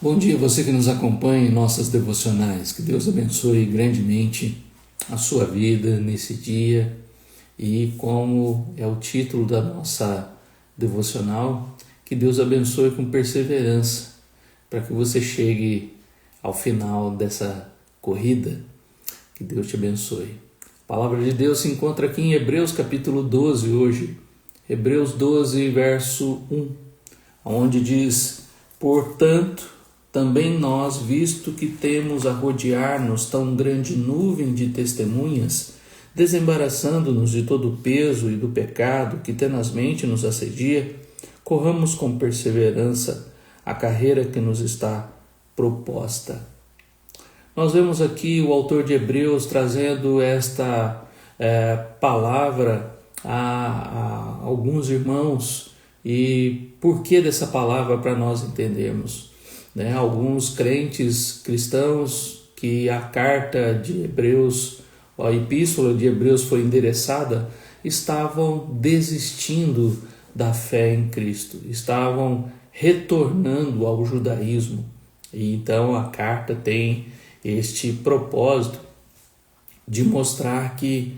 Bom dia, você que nos acompanha em nossas devocionais. Que Deus abençoe grandemente a sua vida nesse dia. E como é o título da nossa devocional, que Deus abençoe com perseverança, para que você chegue ao final dessa corrida. Que Deus te abençoe. A palavra de Deus se encontra aqui em Hebreus capítulo 12 hoje. Hebreus 12, verso 1, onde diz: portanto, também nós, visto que temos a rodear-nos tão grande nuvem de testemunhas, desembaraçando-nos de todo o peso e do pecado que tenazmente nos assedia, corramos com perseverança a carreira que nos está proposta. Nós vemos aqui o autor de Hebreus trazendo esta palavra a alguns irmãos. E por que dessa palavra para nós entendermos? Alguns crentes cristãos que a carta de Hebreus, a epístola de Hebreus foi endereçada, estavam desistindo da fé em Cristo, estavam retornando ao judaísmo. E então a carta tem este propósito de mostrar que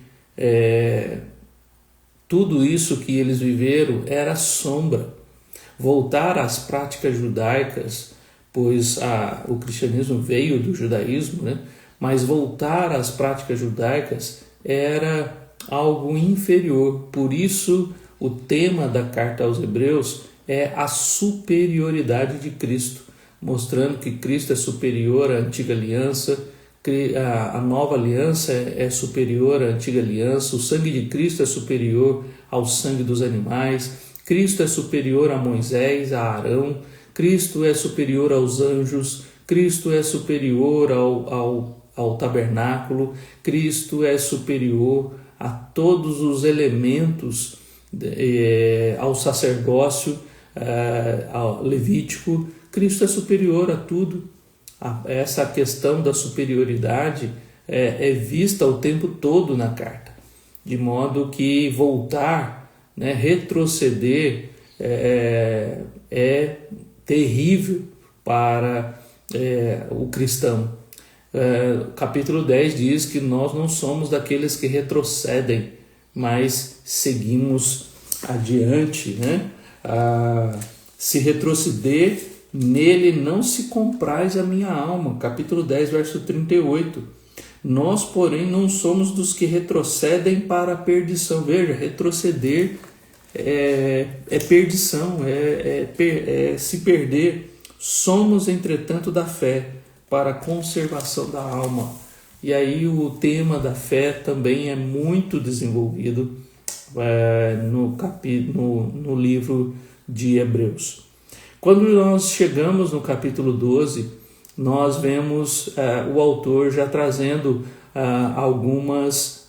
tudo isso que eles viveram era sombra. Voltar às práticas judaicas, pois o cristianismo veio do judaísmo, mas voltar às práticas judaicas era algo inferior. Por isso, o tema da carta aos Hebreus é a superioridade de Cristo, mostrando que Cristo é superior à antiga aliança, a nova aliança é superior à antiga aliança, o sangue de Cristo é superior ao sangue dos animais, Cristo é superior a Moisés, a Arão, Cristo é superior aos anjos, Cristo é superior ao tabernáculo, Cristo é superior a todos os elementos, ao sacerdócio ao levítico. Cristo é superior a tudo. Essa questão da superioridade é vista o tempo todo na carta, de modo que voltar, retroceder é terrível para o cristão. Capítulo 10 diz que nós não somos daqueles que retrocedem, mas seguimos adiante. Se retroceder, nele não se compraz a minha alma. Capítulo 10, verso 38. Nós, porém, não somos dos que retrocedem para a perdição. Veja, retroceder é perdição, é se perder. Somos, entretanto, da fé para a conservação da alma. E aí o tema da fé também é muito desenvolvido no livro de Hebreus. Quando nós chegamos no capítulo 12, nós vemos o autor já trazendo algumas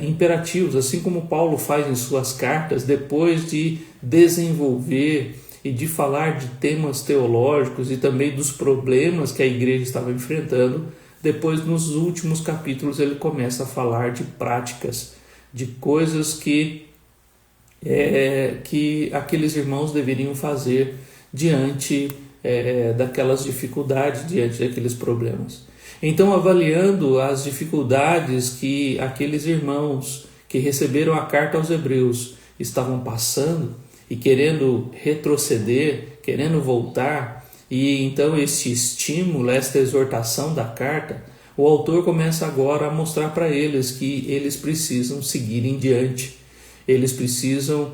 imperativos, assim como Paulo faz em suas cartas, depois de desenvolver e de falar de temas teológicos e também dos problemas que a igreja estava enfrentando. Depois, nos últimos capítulos, ele começa a falar de práticas, de coisas que aqueles irmãos deveriam fazer diante daquelas dificuldades, diante daqueles problemas. Então, avaliando as dificuldades que aqueles irmãos que receberam a carta aos Hebreus estavam passando e querendo retroceder, querendo voltar, e então esse estímulo, esta exortação da carta, o autor começa agora a mostrar para eles que eles precisam seguir em diante. Eles precisam,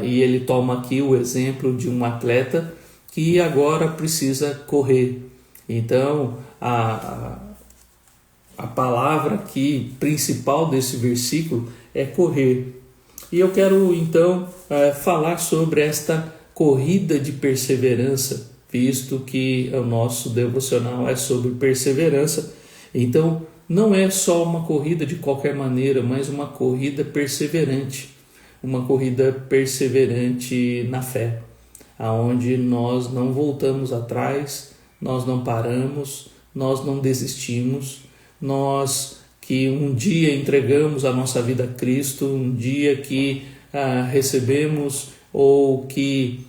e ele toma aqui o exemplo de um atleta que agora precisa correr. Então, a palavra aqui principal desse versículo é correr. E eu quero então falar sobre esta corrida de perseverança, visto que o nosso devocional é sobre perseverança. Então, não é só uma corrida de qualquer maneira, mas uma corrida perseverante. Uma corrida perseverante na fé, aonde nós não voltamos atrás, nós não paramos, nós não desistimos, nós que um dia entregamos a nossa vida a Cristo, um dia que recebemos ou que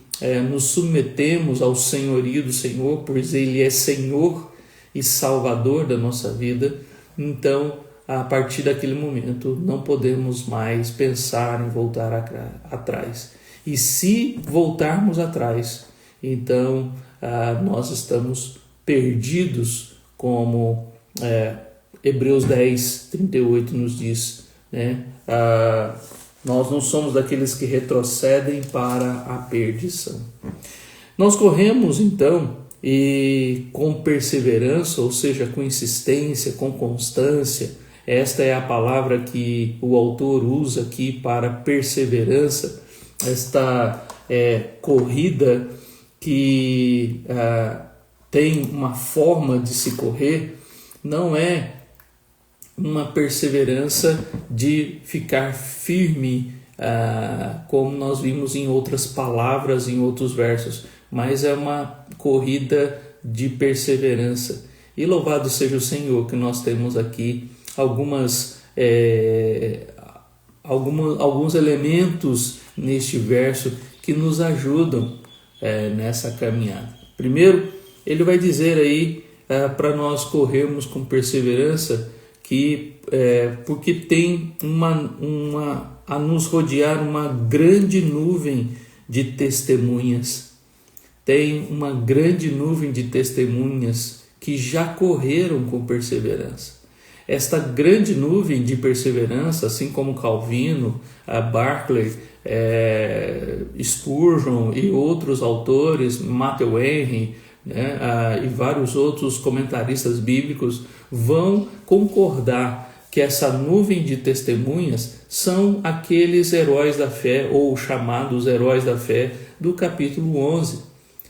nos submetemos ao senhorio do Senhor, pois Ele é Senhor e Salvador da nossa vida, então, a partir daquele momento, não podemos mais pensar em voltar atrás. E se voltarmos atrás, então nós estamos perdidos, como Hebreus 10, 38 nos diz, né? Nós não somos daqueles que retrocedem para a perdição. Nós corremos então e com perseverança, ou seja, com insistência, com constância. Esta é a palavra que o autor usa aqui para perseverança. Esta corrida que tem uma forma de se correr, não é uma perseverança de ficar firme, como nós vimos em outras palavras, em outros versos, mas é uma corrida de perseverança. E louvado seja o Senhor que nós temos aqui alguns elementos neste verso que nos ajudam nessa caminhada. Primeiro, ele vai dizer aí para nós corrermos com perseverança que porque tem a nos rodear uma grande nuvem de testemunhas. Tem uma grande nuvem de testemunhas que já correram com perseverança. Esta grande nuvem de perseverança, assim como Calvino, Barclay, Spurgeon e outros autores, Matthew Henry, e vários outros comentaristas bíblicos vão concordar que essa nuvem de testemunhas são aqueles heróis da fé, ou chamados heróis da fé, do capítulo 11.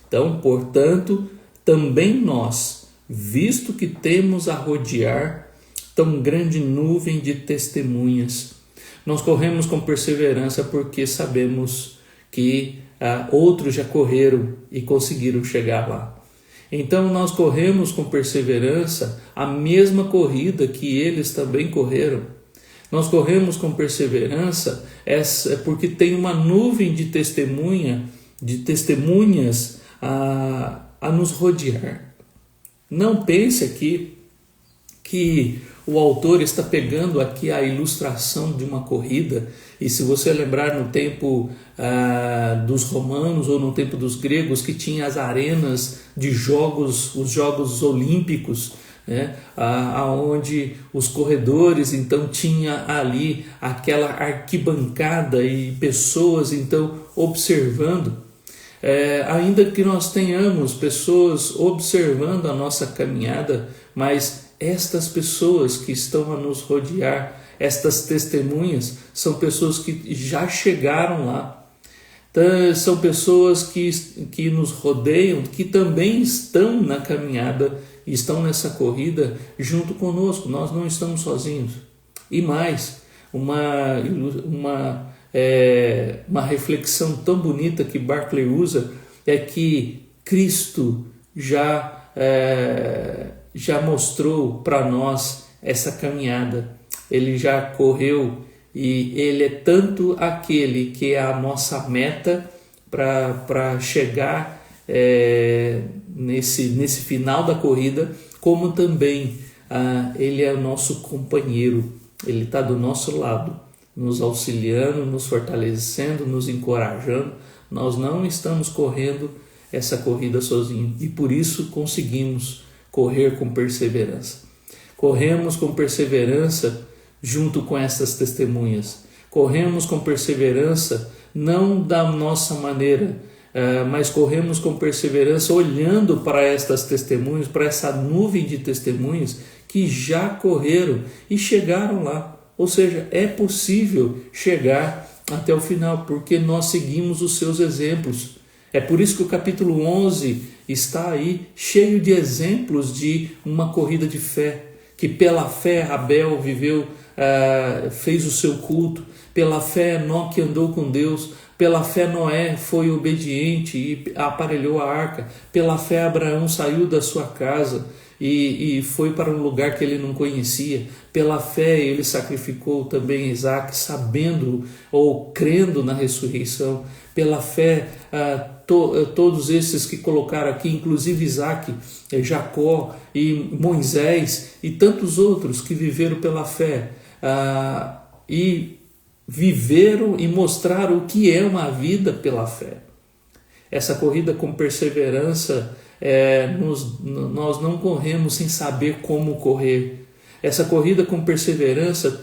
Então, portanto, também nós, visto que temos a rodear tão grande nuvem de testemunhas, nós corremos com perseverança porque sabemos que outros já correram e conseguiram chegar lá. Então nós corremos com perseverança a mesma corrida que eles também correram. Nós corremos com perseverança porque tem uma nuvem de testemunhas a nos rodear. Não pense aqui que o autor está pegando aqui a ilustração de uma corrida, e se você lembrar no tempo dos romanos ou no tempo dos gregos, que tinha as arenas de jogos, os Jogos Olímpicos, onde os corredores então tinha ali aquela arquibancada e pessoas então observando. Ainda que nós tenhamos pessoas observando a nossa caminhada, mas estas pessoas que estão a nos rodear, estas testemunhas, são pessoas que já chegaram lá. Então, são pessoas que nos rodeiam, que também estão na caminhada, estão nessa corrida junto conosco. Nós não estamos sozinhos. E mais, uma reflexão tão bonita que Barclay usa é que Cristo já mostrou para nós essa caminhada. Ele já correu e ele é tanto aquele que é a nossa meta para chegar nesse final da corrida, como também ele é o nosso companheiro. Ele está do nosso lado, nos auxiliando, nos fortalecendo, nos encorajando. Nós não estamos correndo essa corrida sozinhos e por isso conseguimos correr com perseverança. Corremos com perseverança junto com essas testemunhas. Corremos com perseverança não da nossa maneira, mas corremos com perseverança olhando para estas testemunhas, para essa nuvem de testemunhas que já correram e chegaram lá. Ou seja, é possível chegar até o final, porque nós seguimos os seus exemplos. É por isso que o capítulo 11 está aí cheio de exemplos de uma corrida de fé, que pela fé Abel fez o seu culto, pela fé Enoque andou com Deus, Pela fé Noé foi obediente e aparelhou a arca. Pela fé Abraão saiu da sua casa e foi para um lugar que ele não conhecia. Pela fé ele sacrificou também Isaac, sabendo ou crendo na ressurreição. Pela fé todos esses que colocaram aqui, inclusive Isaac, Jacó e Moisés e tantos outros que viveram pela fé e viveram e mostraram o que é uma vida pela fé. Essa corrida com perseverança, nós não corremos sem saber como correr. Essa corrida com perseverança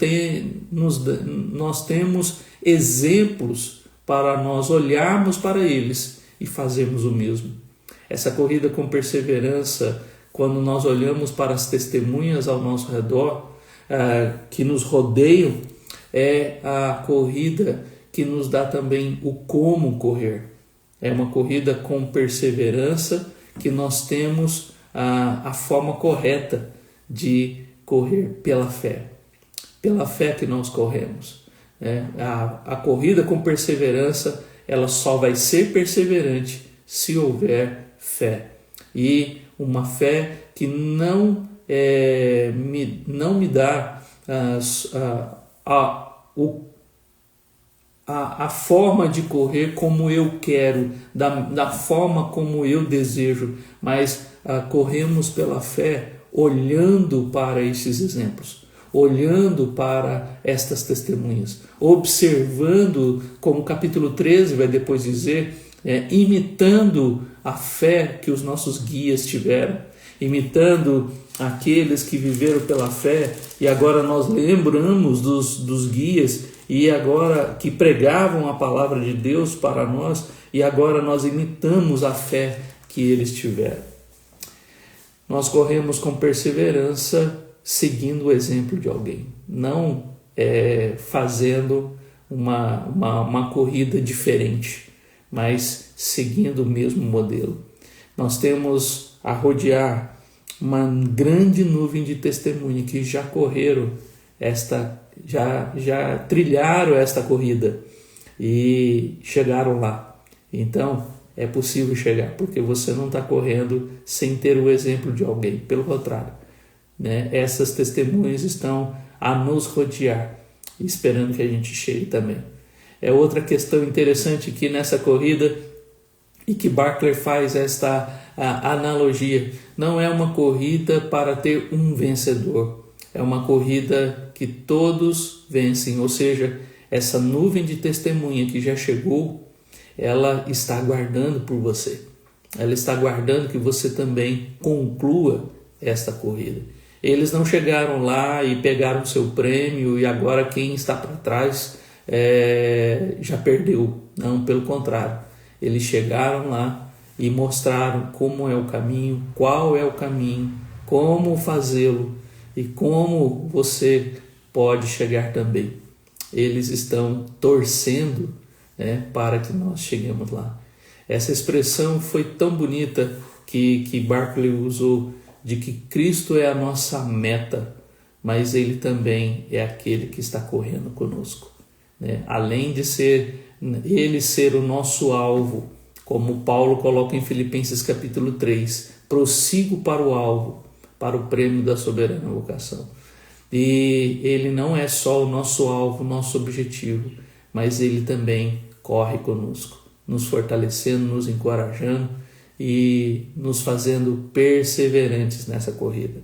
nós temos exemplos para nós olharmos para eles e fazermos o mesmo. Essa corrida com perseverança, quando nós olhamos para as testemunhas ao nosso redor, que nos rodeiam, é a corrida que nos dá também o como correr. É uma corrida com perseverança que nós temos a forma correta de correr pela fé. Pela fé que nós corremos. A corrida com perseverança, ela só vai ser perseverante se houver fé. E uma fé que não me dá a forma de correr como eu quero, da forma como eu desejo, mas corremos pela fé olhando para esses exemplos, olhando para estas testemunhas, observando, como o capítulo 13 vai depois dizer, imitando a fé que os nossos guias tiveram, imitando aqueles que viveram pela fé, e agora nós lembramos dos guias, e agora que pregavam a palavra de Deus para nós, e agora nós imitamos a fé que eles tiveram. Nós corremos com perseverança, seguindo o exemplo de alguém, não fazendo uma corrida diferente, mas seguindo o mesmo modelo. Nós temos a rodear uma grande nuvem de testemunha que já correram já trilharam esta corrida e chegaram lá. Então é possível chegar, porque você não está correndo sem ter o exemplo de alguém, pelo contrário, essas testemunhas estão a nos rodear, esperando que a gente chegue também. É outra questão interessante que nessa corrida, e que Barclay faz esta analogia, não é uma corrida para ter um vencedor, é uma corrida que todos vencem, ou seja, essa nuvem de testemunha que já chegou, ela está aguardando por você, ela está aguardando que você também conclua esta corrida. Eles não chegaram lá e pegaram o seu prêmio e agora quem está para trás já perdeu. Não, pelo contrário, eles chegaram lá e mostraram como é o caminho, qual é o caminho, como fazê-lo e como você pode chegar também. Eles estão torcendo para que nós cheguemos lá. Essa expressão foi tão bonita que Barclay usou, de que Cristo é a nossa meta, mas Ele também é aquele que está correndo conosco. Além de Ele ser o nosso alvo, como Paulo coloca em Filipenses capítulo 3, prossigo para o alvo, para o prêmio da soberana vocação. E Ele não é só o nosso alvo, nosso objetivo, mas Ele também corre conosco, nos fortalecendo, nos encorajando e nos fazendo perseverantes nessa corrida.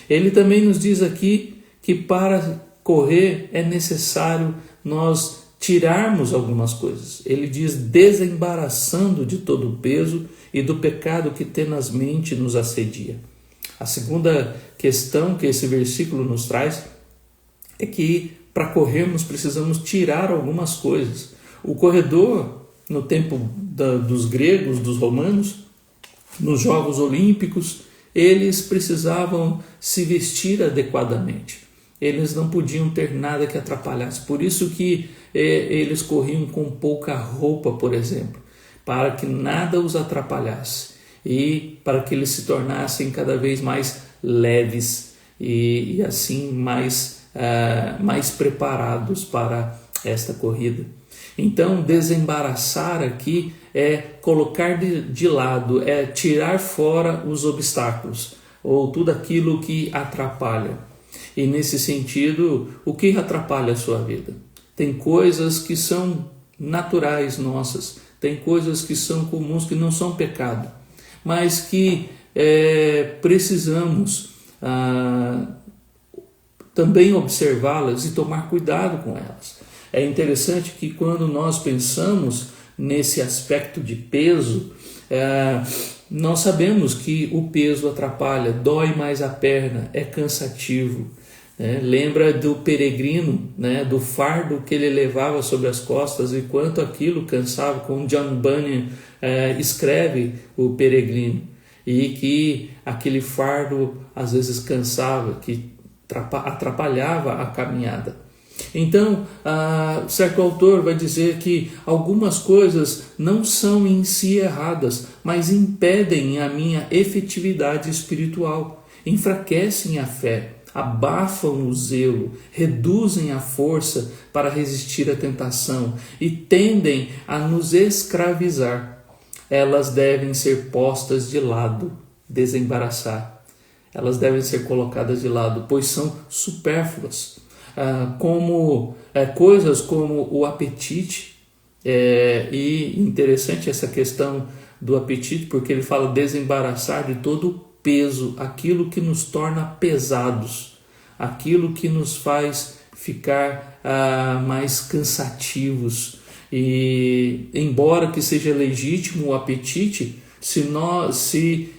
Ele também nos diz aqui que para correr é necessário nós tirarmos algumas coisas. Ele diz: desembaraçando de todo o peso e do pecado que tenazmente nos assedia. A segunda questão que esse versículo nos traz é que para corrermos precisamos tirar algumas coisas. O corredor, no tempo dos gregos, dos romanos, nos Jogos Olímpicos, eles precisavam se vestir adequadamente. Eles não podiam ter nada que atrapalhasse. Por isso que eles corriam com pouca roupa, por exemplo, para que nada os atrapalhasse e para que eles se tornassem cada vez mais leves e assim mais preparados para esta corrida. Então, desembaraçar aqui é colocar de lado, é tirar fora os obstáculos, ou tudo aquilo que atrapalha. E nesse sentido, o que atrapalha a sua vida? Tem coisas que são naturais nossas, tem coisas que são comuns, que não são pecado, mas que precisamos também observá-las e tomar cuidado com elas. É interessante que quando nós pensamos nesse aspecto de peso, nós sabemos que o peso atrapalha, dói mais a perna, é cansativo. Lembra do peregrino, do fardo que ele levava sobre as costas e quanto aquilo cansava, como John Bunyan escreve o peregrino, e que aquele fardo às vezes cansava, que atrapalhava a caminhada. Então, certo autor vai dizer que algumas coisas não são em si erradas, mas impedem a minha efetividade espiritual, enfraquecem a fé, abafam o zelo, reduzem a força para resistir à tentação e tendem a nos escravizar. Elas devem ser postas de lado, desembaraçar. Elas devem ser colocadas de lado, pois são supérfluas. Coisas como o apetite, e interessante essa questão do apetite, porque ele fala desembaraçar de todo o peso, aquilo que nos torna pesados, aquilo que nos faz ficar mais cansativos. E embora que seja legítimo o apetite, se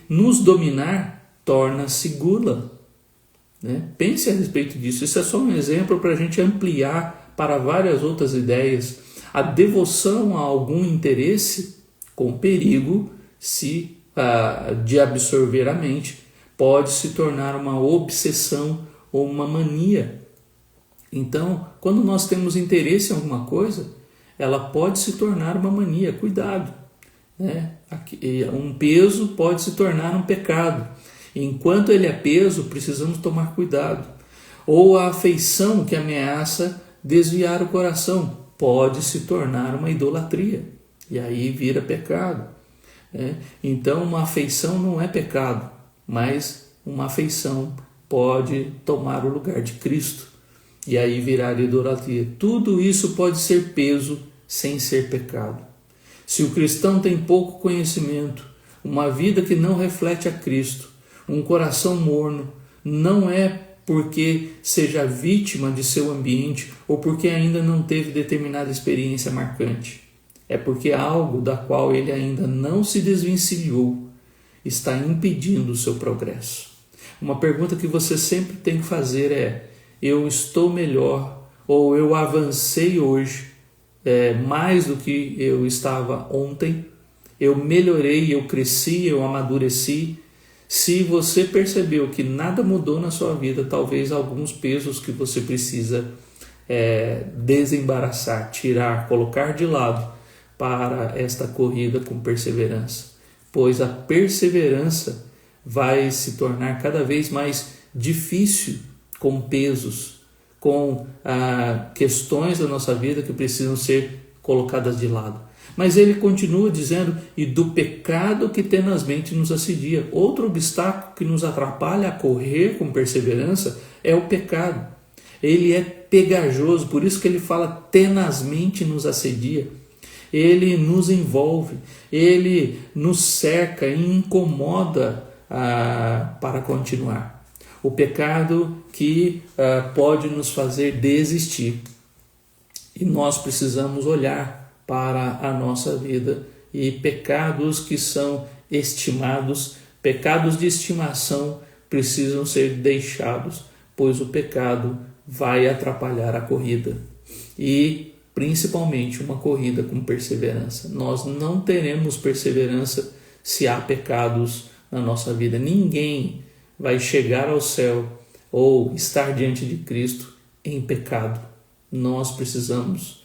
nos dominar, torna-se gula. Pense a respeito disso. Isso é só um exemplo para a gente ampliar para várias outras ideias. A devoção a algum interesse, com perigo de absorver a mente, pode se tornar uma obsessão ou uma mania. Então, quando nós temos interesse em alguma coisa, ela pode se tornar uma mania. Cuidado. Um peso pode se tornar um pecado. Enquanto ele é peso, precisamos tomar cuidado. Ou a afeição que ameaça desviar o coração pode se tornar uma idolatria, e aí vira pecado. Então, uma afeição não é pecado, mas uma afeição pode tomar o lugar de Cristo, e aí virar idolatria. Tudo isso pode ser peso sem ser pecado. Se o cristão tem pouco conhecimento, uma vida que não reflete a Cristo, um coração morno, não é porque seja vítima de seu ambiente ou porque ainda não teve determinada experiência marcante. É porque algo da qual ele ainda não se desvencilhou está impedindo o seu progresso. Uma pergunta que você sempre tem que fazer é: eu estou melhor ou eu avancei hoje mais do que eu estava ontem? Eu melhorei, eu cresci, eu amadureci? Se você percebeu que nada mudou na sua vida, talvez alguns pesos que você precisa desembaraçar, tirar, colocar de lado para esta corrida com perseverança. Pois a perseverança vai se tornar cada vez mais difícil com pesos, com questões da nossa vida que precisam ser colocadas de lado. Mas ele continua dizendo: e do pecado que tenazmente nos assedia. Outro obstáculo que nos atrapalha a correr com perseverança é o pecado. Ele é pegajoso, por isso que ele fala tenazmente nos assedia. Ele nos envolve, ele nos cerca e incomoda para continuar. O pecado que pode nos fazer desistir. E nós precisamos olhar para a nossa vida, e pecados que são estimados, pecados de estimação, precisam ser deixados, pois o pecado vai atrapalhar a corrida, e principalmente uma corrida com perseverança. Nós não teremos perseverança se há pecados na nossa vida. Ninguém vai chegar ao céu ou estar diante de Cristo em pecado. Nós precisamos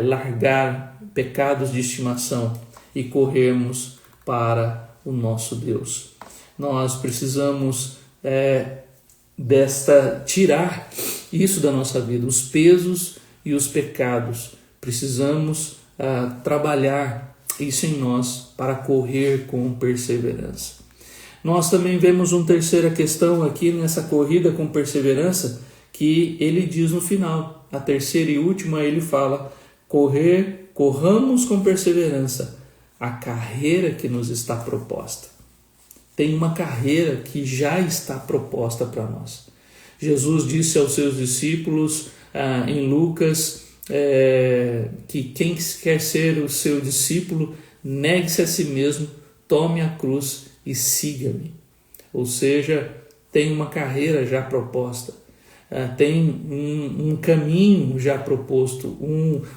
largar pecados de estimação e corrermos para o nosso Deus. Nós precisamos tirar isso da nossa vida, os pesos e os pecados precisamos trabalhar isso em nós para correr com perseverança. Nós também vemos uma terceira questão aqui nessa corrida com perseverança, que ele diz no final, a terceira e última, ele fala: corramos com perseverança a carreira que nos está proposta. Tem uma carreira que já está proposta para nós. Jesus disse aos seus discípulos em Lucas que quem quer ser o seu discípulo, negue-se a si mesmo, tome a cruz e siga-me. Ou seja, tem uma carreira já proposta, tem um caminho já proposto,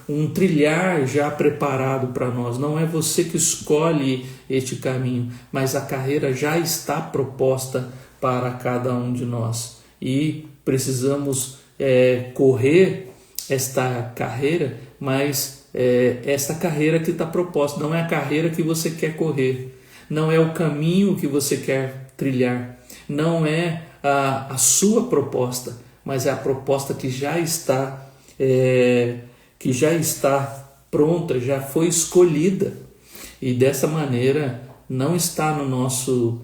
um trilhar já preparado para nós. Não é você que escolhe este caminho, mas a carreira já está proposta para cada um de nós. E precisamos correr esta carreira, mas esta carreira que está proposta, não é a carreira que você quer correr, não é o caminho que você quer trilhar, não é a sua proposta, mas é a proposta que já está pronta, já foi escolhida. E dessa maneira não está no nosso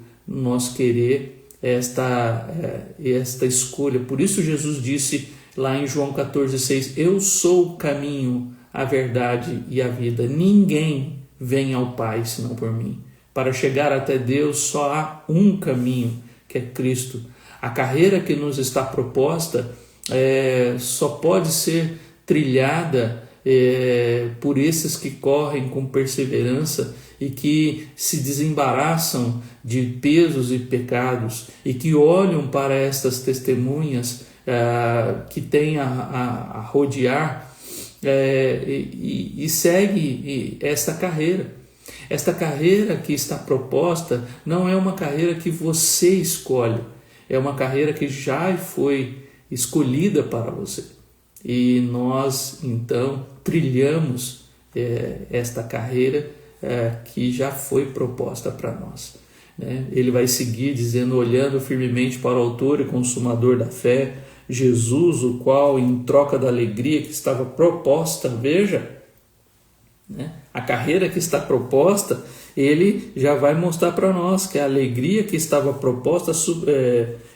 querer esta escolha. Por isso Jesus disse lá em João 14,6: eu sou o caminho, a verdade e a vida. Ninguém vem ao Pai senão por mim. Para chegar até Deus só há um caminho, que é Cristo. A carreira que nos está proposta só pode ser trilhada por esses que correm com perseverança e que se desembaraçam de pesos e pecados e que olham para estas testemunhas que têm a rodear e segue esta carreira. Esta carreira que está proposta não é uma carreira que você escolhe, é uma carreira que já foi escolhida para você. E nós, então, trilhamos esta carreira que já foi proposta para nós. Ele vai seguir dizendo: olhando firmemente para o autor e consumador da fé, Jesus, o qual, em troca da alegria que estava proposta, veja, a carreira que está proposta, ele já vai mostrar para nós que a alegria que estava proposta,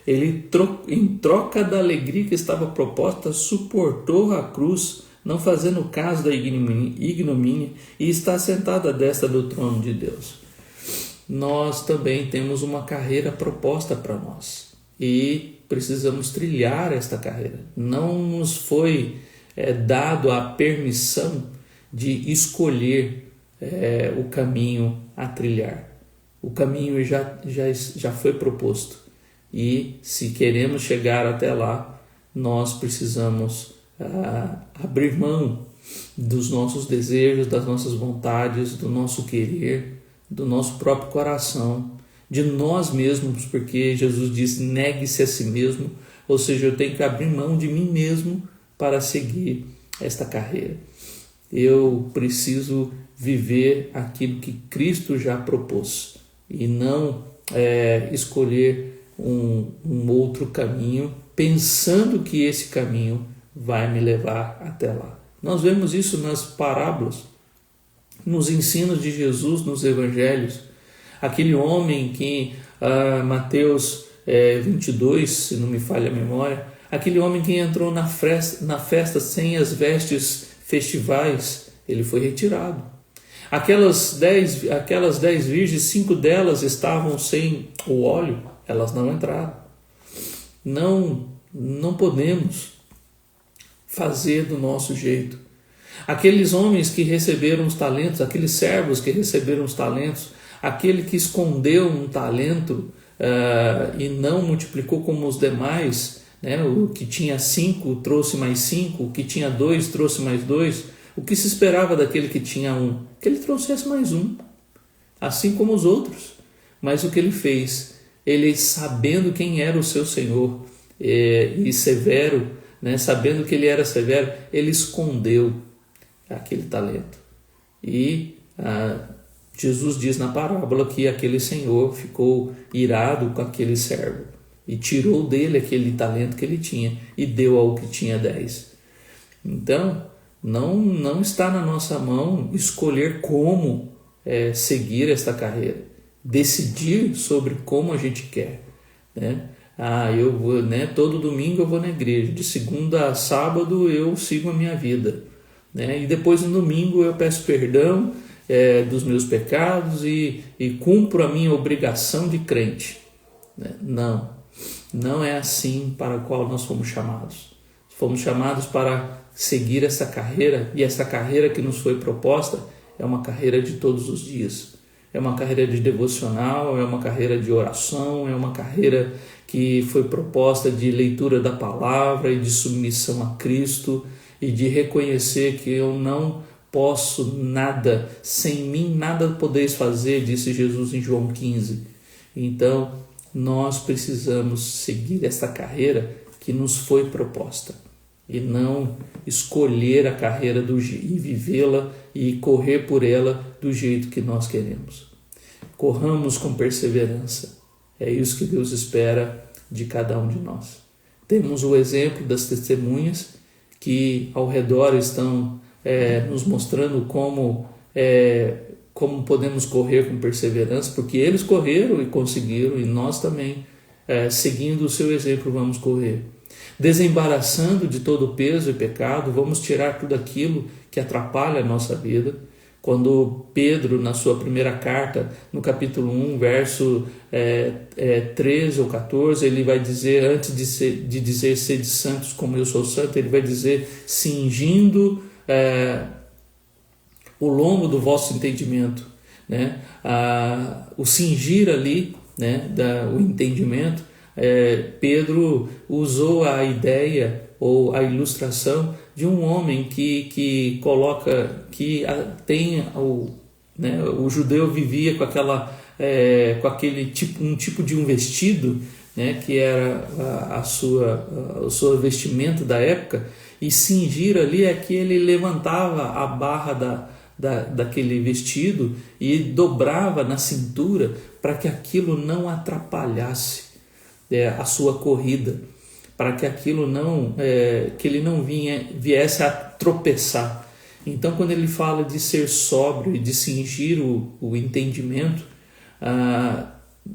ele, em troca da alegria que estava proposta, suportou a cruz, não fazendo caso da ignomínia, e está sentado à destra do trono de Deus. Nós também temos uma carreira proposta para nós e precisamos trilhar esta carreira. Não nos foi dado a permissão de escolher o caminho a trilhar. O caminho já foi proposto, e se queremos chegar até lá, nós precisamos abrir mão dos nossos desejos, das nossas vontades, do nosso querer, do nosso próprio coração, de nós mesmos, porque Jesus diz: negue-se a si mesmo, ou seja, eu tenho que abrir mão de mim mesmo para seguir esta carreira. Eu preciso viver aquilo que Cristo já propôs e não escolher um outro caminho, pensando que esse caminho vai me levar até lá. Nós vemos isso nas parábolas, nos ensinos de Jesus, nos evangelhos. Aquele homem que, Mateus 22, se não me falha a memória, aquele homem que entrou na festa sem as vestes festivais, ele foi retirado. Aquelas 10 virgens, 5 delas estavam sem o óleo, elas não entraram. Não podemos fazer do nosso jeito. Aqueles homens que receberam os talentos, aqueles servos que receberam os talentos, aquele que escondeu um talento e não multiplicou como os demais, o que tinha 5 trouxe mais 5, o que tinha 2 trouxe mais 2. O que se esperava daquele que tinha 1? Que ele trouxesse mais 1, assim como os outros. Mas o que ele fez? Ele, sabendo quem era o seu Senhor e severo, sabendo que ele era severo, ele escondeu aquele talento. E Jesus diz na parábola que aquele senhor ficou irado com aquele servo e tirou dele aquele talento que ele tinha e deu ao que tinha 10. Então, Não está na nossa mão escolher como seguir esta carreira, decidir sobre como a gente quer, né? Eu vou, né? Todo domingo eu vou na igreja, de segunda a sábado eu sigo a minha vida, né? E depois no domingo eu peço perdão dos meus pecados e cumpro a minha obrigação de crente, né? Não é assim para a qual nós fomos chamados. Fomos chamados para seguir essa carreira, e essa carreira que nos foi proposta é uma carreira de todos os dias. É uma carreira de devocional, é uma carreira de oração, é uma carreira que foi proposta de leitura da palavra e de submissão a Cristo e de reconhecer que eu não posso nada, sem mim nada podeis fazer, disse Jesus em João 15. Então, nós precisamos seguir esta carreira que nos foi proposta e não escolher a carreira e vivê-la e correr por ela do jeito que nós queremos. Corramos com perseverança. É isso que Deus espera de cada um de nós. Temos o exemplo das testemunhas que ao redor estão nos mostrando como podemos correr com perseverança, porque eles correram e conseguiram, e nós também, seguindo o seu exemplo, vamos correr. Desembaraçando de todo o peso e pecado, vamos tirar tudo aquilo que atrapalha a nossa vida. Quando Pedro, na sua primeira carta, no capítulo 1, verso 13 ou 14, ele vai dizer, antes de dizer sede santos como eu sou santo, ele vai dizer cingindo o lombo do vosso entendimento, né? O cingir ali, né, o entendimento, Pedro usou a ideia ou a ilustração de um homem que coloca, que tem o judeu vivia com aquele tipo de um vestido, né, que era a sua vestimenta da época, e cingir ali é que ele levantava a barra daquele vestido e dobrava na cintura para que aquilo não atrapalhasse a sua corrida, para que aquilo que ele não viesse a tropeçar. Então, quando ele fala de ser sóbrio e de cingir o entendimento,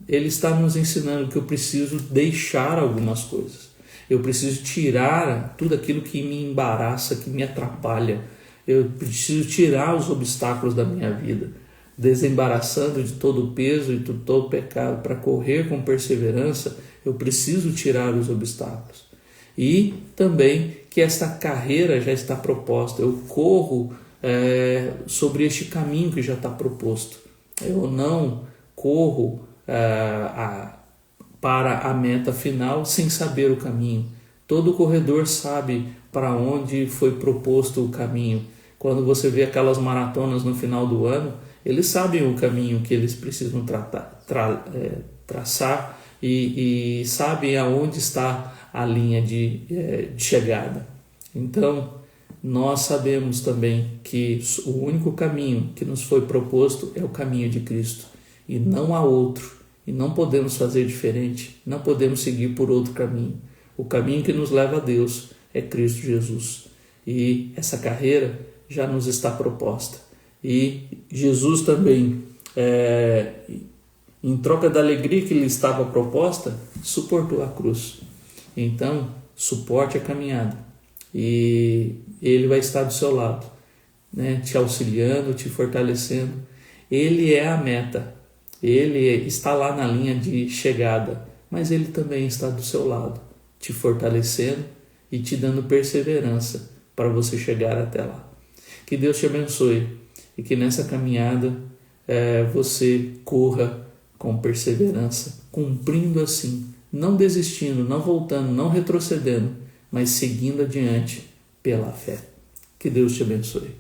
ele está nos ensinando que eu preciso deixar algumas coisas. Eu preciso tirar tudo aquilo que me embaraça, que me atrapalha. Eu preciso tirar os obstáculos da minha vida, desembaraçando de todo o peso e de todo o pecado. Para correr com perseverança, eu preciso tirar os obstáculos. E também que esta carreira já está proposta. Eu corro sobre este caminho que já está proposto. Eu não corro para a meta final sem saber o caminho. Todo corredor sabe para onde foi proposto o caminho. Quando você vê aquelas maratonas no final do ano, eles sabem o caminho que eles precisam traçar e sabem aonde está a linha de chegada. Então, nós sabemos também que o único caminho que nos foi proposto é o caminho de Cristo e não há outro. E não podemos fazer diferente, não podemos seguir por outro caminho. O caminho que nos leva a Deus é Cristo Jesus. E essa carreira já nos está proposta. E Jesus também, em troca da alegria que lhe estava proposta, suportou a cruz. Então, suporte a caminhada. E Ele vai estar do seu lado, né, te auxiliando, te fortalecendo. Ele é a meta. Ele está lá na linha de chegada, mas Ele também está do seu lado, te fortalecendo e te dando perseverança para você chegar até lá. Que Deus te abençoe e que nessa caminhada você corra com perseverança, cumprindo assim, não desistindo, não voltando, não retrocedendo, mas seguindo adiante pela fé. Que Deus te abençoe.